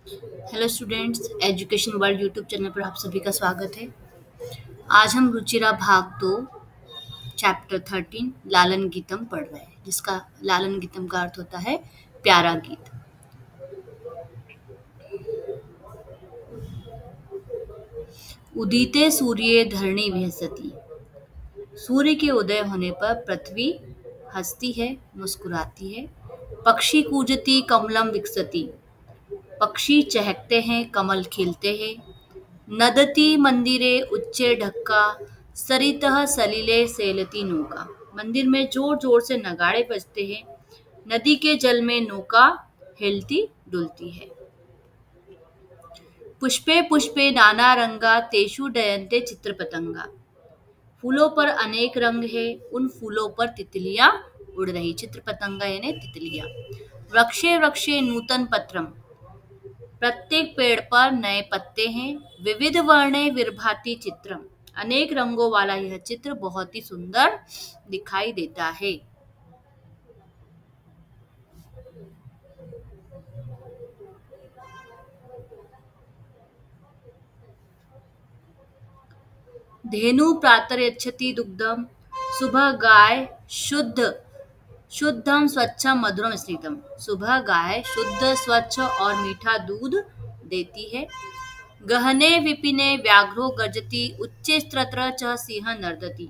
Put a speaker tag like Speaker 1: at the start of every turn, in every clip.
Speaker 1: Hello students, education world YouTube channel पर आप सभी का स्वागत है। आज हम रुचिरा भाग 2 चैप्टर 13 लालन गीतम पढ़ रहे हैं, जिसका लालन गीतम का अर्थ होता है प्यारा गीत। उदिते सूर्ये धरणी विहसती। सूर्य के उदय होने पर पृथ्वी हंसती है, मुस्कुराती है। पक्षी कूजती कमलम विकसती। पक्षी चहकते हैं, कमल खिलते हैं। नदती मंदिरे उच्चे ढक्का। सरितः सलिले सेलती नौका। मंदिर में जोर जोर से नगाड़े बजते हैं। नदी के जल में नौका हिलती डुलती है। पुष्पे पुष्पे नाना रंगा तेषु डयन्ते चित्रपतंगा। फूलों पर अनेक रंग है, उन फूलों पर तितलियां उड़ रही। चित्रपतंगा यानी तितलियां। वृक्षे वृक्षे नूतन पत्रम। प्रत्येक पेड़ पर नए पत्ते हैं। विविध वर्णे विरभाति चित्रम। अनेक रंगों वाला यह चित्र बहुत ही सुंदर दिखाई देता है। धेनु प्रातर्यच्छति दुग्धम। सुबह गाय शुद्धम स्वच्छम मधुरम स्निग्धम। सुबह गाय शुद्ध स्वच्छ और मीठा दूध देती है। गहने विपिने व्याघ्रो गर्जति। उच्चे स्त्रत्र च सिंह नर्दति।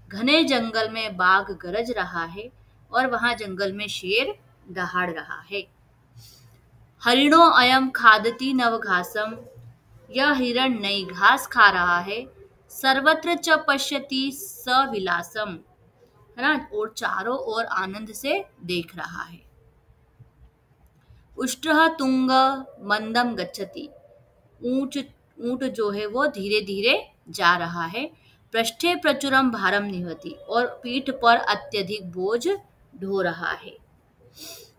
Speaker 1: घने जंगल में बाघ गरज रहा है और वहां जंगल में शेर दहाड़ रहा है। हरिणो अयम खादति नव घासम। यह हिरण नई घास खा रहा है। सर्वत्र च पश्यति सविलासम। है ना, और चारों ओर आनंद से देख रहा है। उष्ट्रः तुंग मंदम गच्छति। ऊंट ऊंट जो है वो धीरे धीरे जा रहा है। पृष्ठे प्रचुरम भारम निहति। और पीठ पर अत्यधिक बोझ ढो रहा है।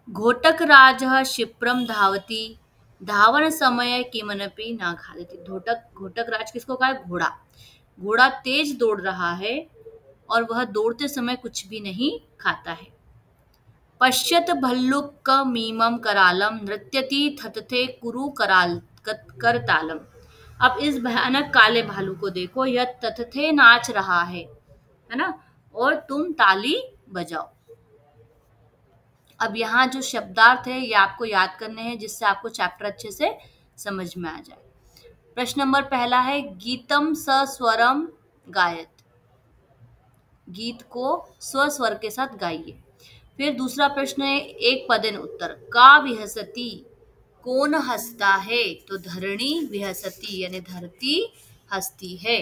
Speaker 1: घोटक राजः क्षिप्रम धावति। धावन समय किमनपि न खादति। घोटक राज किसको कहा है? घोड़ा। घोड़ा तेज दौड़ रहा है और वह दौड़ते समय कुछ भी नहीं खाता है। पश्यत भल्लुक मीमम करालम। नृत्यति थतथे कुरु करतालम। अब इस भयानक काले भालू को देखो, यह तथथे नाच रहा है ना, और तुम ताली बजाओ। अब यहाँ जो शब्दार्थ है ये आपको याद करने हैं, जिससे आपको चैप्टर अच्छे से समझ में आ जाए। प्रश्न नंबर पहला है गीतम सस्वरम गायत। गीत को स्वस्वर के साथ गाइए। फिर दूसरा प्रश्न है एक पदेन उत्तर। का विहसती, कौन हंसता है? तो धरणी विहसती यानी धरती हंसती है।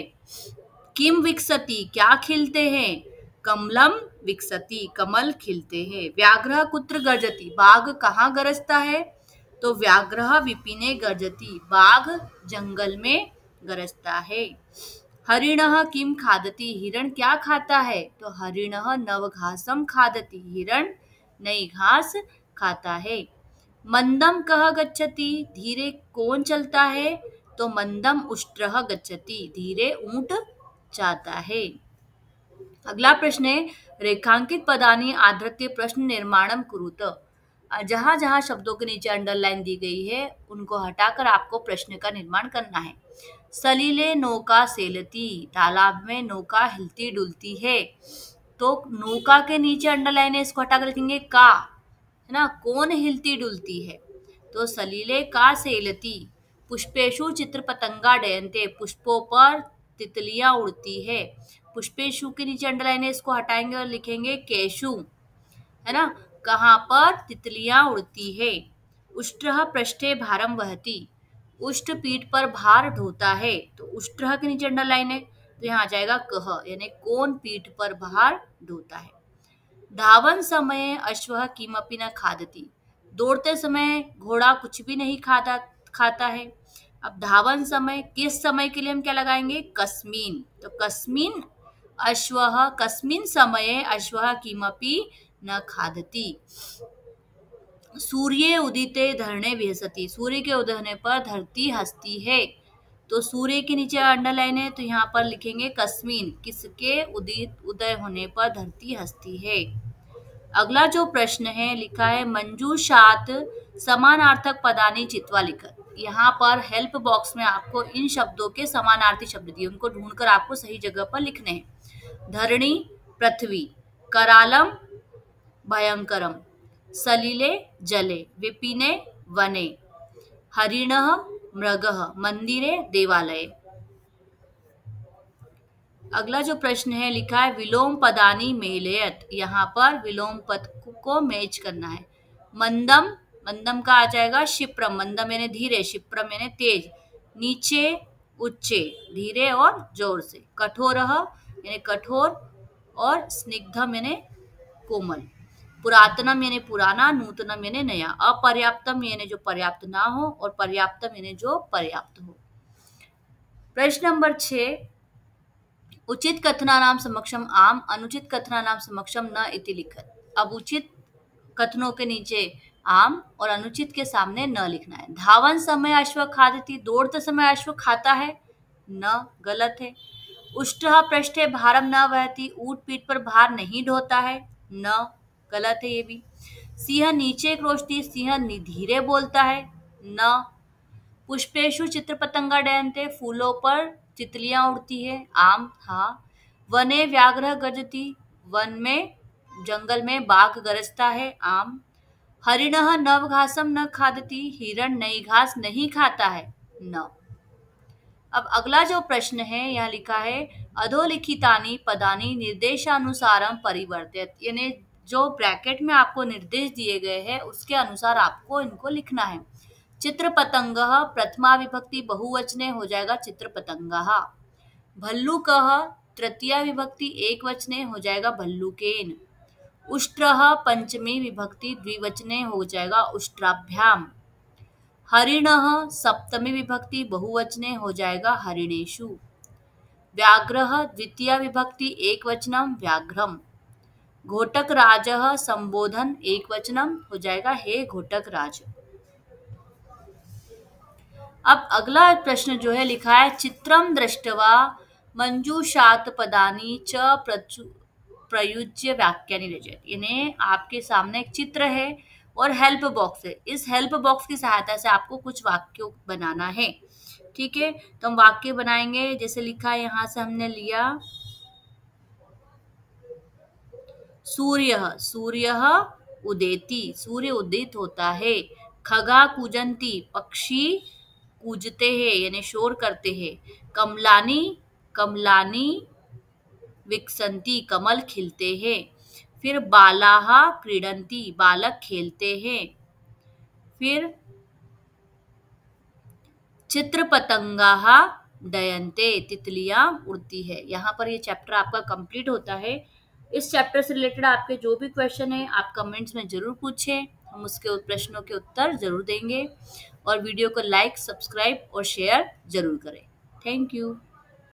Speaker 1: किम विकसती, क्या खिलते हैं? कमलम विकसती, कमल खिलते हैं। व्याघ्र कुत्र गर्जती, बाघ कहाँ गरजता है? तो व्याघ्र विपिने गर्जती, बाघ जंगल में गरजता है। हरिणः किम खादति, हिरण क्या खाता है? तो हरिणः नव घासम खादति, हिरण नई घास खाता है। मंदम कह गच्छति, धीरे कौन चलता है? तो मंदम उष्ट्रः गच्छति, धीरे ऊंट जाता है। अगला प्रश्न है रेखांकित पदानि आधृत्य प्रश्न निर्माणम कुरुत। जहां जहां शब्दों के नीचे अंडरलाइन दी गई है उनको हटाकर आपको प्रश्न का निर्माण करना है। सलीले नौका सेलती, तालाब में नौका हिलती डुलती है। तो नौका के नीचे अंडरलाइन है, इसको हटाकर लिखेंगे का, है ना। कौन हिलती डुलती है? तो सलीले का सेलती। पुष्पेशु चित्र पतंगा डयन्ते, पुष्पों पर तितलियां उड़ती है। पुष्पेशु के नीचे अंडरलाइन है, इसको हटाएंगे और लिखेंगे केशु, है ना। कहाँ पर तितलियां उड़ती है। उष्ट्रः पृष्ठे भारम वहति, उष्ट पीठ पर भार ढोता है। तो उष्ट्रः के नीचे अंडरलाइन है, तो यहाँ आ जाएगा कह, यानी कौन पीठ पर भार ढोता है। धावन समय अश्वः किमपि न खादति, दौड़ते समय घोड़ा कुछ भी नहीं खाता है। अब धावन समय, किस समय के लिए हम क्या लगाएंगे? कस्मिन। तो कस्मिन अश्वः, कस्मिन समये अश्वः किमपि न खादति। सूर्य उदिते धरणे विहसति, सूर्य के उदय होने पर धरती हंसती है। तो सूर्य के नीचे अंडरलाइन है, तो यहाँ पर लिखेंगे कस्मिन, किसके उदय होने पर धरती हंसती है। अगला जो प्रश्न है लिखा है मंजूषात समानार्थक पदानि चित्वा लिखत। यहाँ पर हेल्प बॉक्स में आपको इन शब्दों के समानार्थी शब्द दिए, उनको ढूंढकर आपको सही जगह पर लिखने हैं। धरणी पृथ्वी, करालम भयंकरम, सलिले जले, विपिने वने, हरिणः मृगः, मंदिरे देवालय। अगला जो प्रश्न है लिखा है विलोम पदानी मेलयत, यहाँ पर विलोम पद को मैच करना है। मंदम, मंदम का आ जाएगा शिप्रम, मंदम यानी धीरे, शिप्रम यानी तेज, नीचे उच्चे, धीरे और जोर से, कठोरः यानी कठोर और स्निग्धम यानी कोमल, पुरातनम यानी पुराना, नूतनम यानी नया, अपर्याप्तम यानी जो पर्याप्त ना हो और पर्याप्तम यानी जो पर्याप्त हो। प्रश्न नंबर 6, उचित कथनानाम समक्षम आम, अनुचित कथनानाम समक्षम न इति लिखत। अब उचित कथनों के नीचे आम और अनुचित के सामने न लिखना है। धावन समय अश्व खादति, दौड़ते समय अश्व खाता है, न, गलत है। उष्टः पृष्ठे भारम न वहति, ऊंट पीठ पर भार नहीं ढोता है, न, गलत है ये भी। सिंह नीचे क्रोशती, सिंह धीरे बोलता है, न। पुष्पेशु चित्र पतंगा डयन्ते, फूलों पर तितलियां उड़ती है, आम, हाँ। वने व्याघ्र गर्जति, वन में जंगल में बाघ गरजता है, आम। हरिणः नव घासम न खादति, हिरण नई घास नहीं खाता है, न। अब अगला जो प्रश्न है यहाँ लिखा है अधोलिखितानि पदानि निर्देशानुसारम परिवर्तित, यानी जो ब्रैकेट में आपको निर्देश दिए गए हैं उसके अनुसार आपको इनको लिखना है। चित्र पतंगः प्रथमा विभक्ति बहुवचने हो जाएगा चित्र पतंगः। भल्लुकः तृतीया विभक्ति एक वचने हो जाएगा भल्लुकेन। उष्ट्रः पंचमी विभक्ति द्विवचने हो जाएगा उष्ट्राभ्याम। हरिणः सप्तमी विभक्ति बहुवचने हो जाएगा हरिणेषु। व्याघ्रः द्वितीया विभक्ति एक वचनम व्याघ्रम। घोटक राजः संबोधन एक वचनम हो जाएगा हे घोटक राज। अब अगला प्रश्न जो है लिखा है चित्रम दृष्ट्वा मंजूषात पदानि च प्रयुज्य वाक्यानि रचयत, यानी आपके सामने एक चित्र है और हेल्प बॉक्स है, इस हेल्प बॉक्स की सहायता से आपको कुछ वाक्य बनाना है। ठीक है, तो हम वाक्य बनाएंगे। जैसे लिखा है यहां से हमने लिया सूर्य, सूर्य उदेति, सूर्य उदित होता है। खगा कूजंती, पक्षी कूजते हैं यानी शोर करते हैं। कमलानी, कमलानी विकसंती, कमल खिलते हैं। फिर बालाह क्रीडंती, बालक खेलते हैं। फिर चित्र पतंगाः डयन्ते, तितलियां उड़ती है। यहाँ पर ये चैप्टर आपका कंप्लीट होता है। इस चैप्टर से रिलेटेड आपके जो भी क्वेश्चन है आप कमेंट्स में जरूर पूछें, हम उसके प्रश्नों के उत्तर जरूर देंगे। और वीडियो को लाइक, सब्सक्राइब और शेयर जरूर करें। Thank you.